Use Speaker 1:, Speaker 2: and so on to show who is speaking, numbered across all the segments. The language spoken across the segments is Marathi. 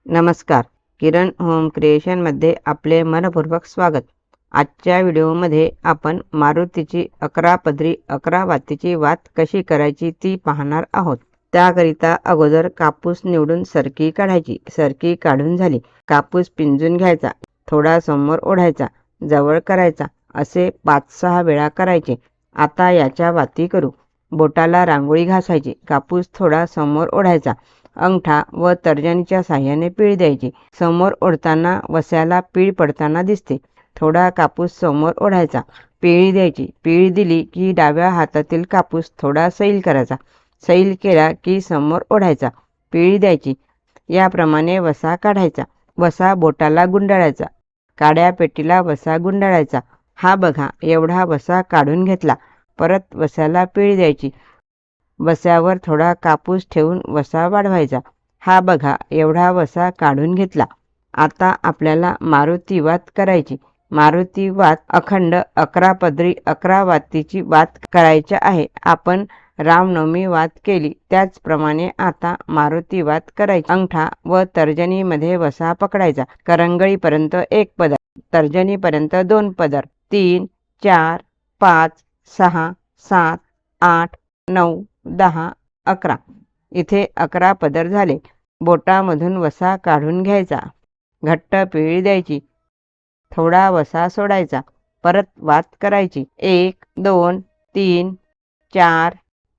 Speaker 1: नमस्कार. किरण होम क्रिएशनमध्ये आपले मनपूर्वक स्वागत. आजच्या व्हिडिओमध्ये आपण मारुतीची 11 पदरी 11 वातीची वात कशी करायची ती पाहणार आहोत. त्याकरिता अगोदर कापूस निवडून सरकी काढायची. सरकी काढून झाली, कापूस पिंजून घ्यायचा, थोडा समोर ओढायचा, जवळ करायचा, असे 5-6 वेळा करायचे. आता याच्या वाती करू. बोटाला रांगोळी घासायची, कापूस थोडा समोर ओढायचा, अंगठा व तर्जनीच्या साह्याने पीळ द्यायची. समोर ओढताना वस्याला पीळ पडताना दिसते. थोडा कापूस समोर ओढायचा, पिळी द्यायची. पिळी दिली की डाव्या हातातील कापूस थोडा सैल करायचा. सैल केला की समोर ओढायचा, पिळी द्यायची. याप्रमाणे वसा काढायचा. वसा बोटाला गुंडाळायचा, काड्या पेटीला वसा गुंडाळायचा. हा बघा, एवढा वसा काढून घेतला. परत वस्याला पिळी द्यायची. वस्यावर थोडा कापूस ठेवून वसा वाढवायचा. हा बघा, एवढा वसा काढून घेतला. आता आपल्याला मारुती वात करायची. मारुती वात अखंड 11 पदरी 11 वातीची वात करायची आहे. आपण रामनवमी वात केली त्याचप्रमाणे आता मारुती वात करायची. अंगठा व तर्जनीमध्ये वसा पकडायचा. करंगळीपर्यंत 1 पदर, तर्जनीपर्यंत 2 पदर, 3, 4, 5, 6, 7, 8, 9, 10, 11. इथे 11 पदर झाले. बोटामधून वसा काढून घ्यायचा, घट्ट पिळी द्यायची, थोडा वसा सोडायचा, परत वात करायची. 1, 2, 3, 4,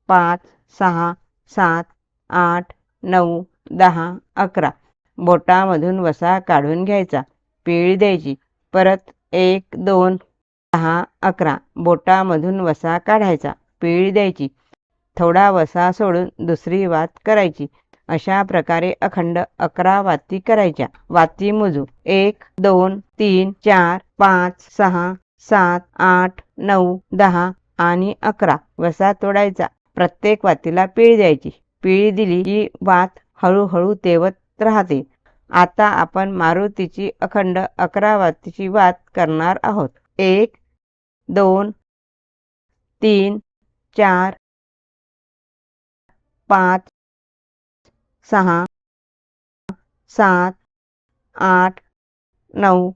Speaker 1: 5, 6, 7, 8, 9, 10, 11. बोटामधून वसा काढून घ्यायचा, पिळी द्यायची, परत 1, 2, 10, 11. बोटामधून वसा काढायचा, पिळी द्यायची, थोडा वसा सोडून दुसरी वात करायची. अशा प्रकारे अखंड 11 वाती करायच्या. वाती मोजू. 1, 2, 3, 4, 5, 6, 7, 8, 9, 10 आणि 11. वसा तोडायचा. प्रत्येक वातीला पिळी द्यायची. पिळी दिली की वात हळूहळू तेवत राहते. आता आपण मारुतीची अखंड 11 वातीची वात करणार आहोत. 1, 2, 3, 4, 5, 6, 7, 8, 9,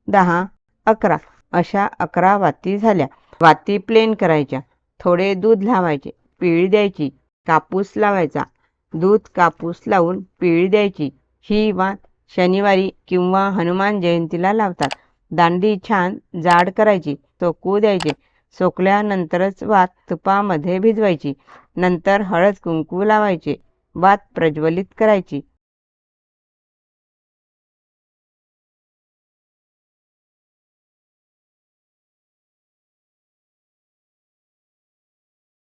Speaker 1: 10, 11. अशा 11 वाती झाल्या. वाती प्लेन करायच्या. थोडे दूध लावायचे, पिळी द्यायची, कापूस लावायचा. दूध कापूस लावून पिळी द्यायची. ही वात शनिवारी किंवा हनुमान जयंतीला लावतात. दांडी छान जाड करायची, सोकू द्यायचे. सोकल्यानंतरच वात तुपामध्ये भिजवायची. नंतर हळद कुंकू लावायचे. वात प्रज्वलित करायची.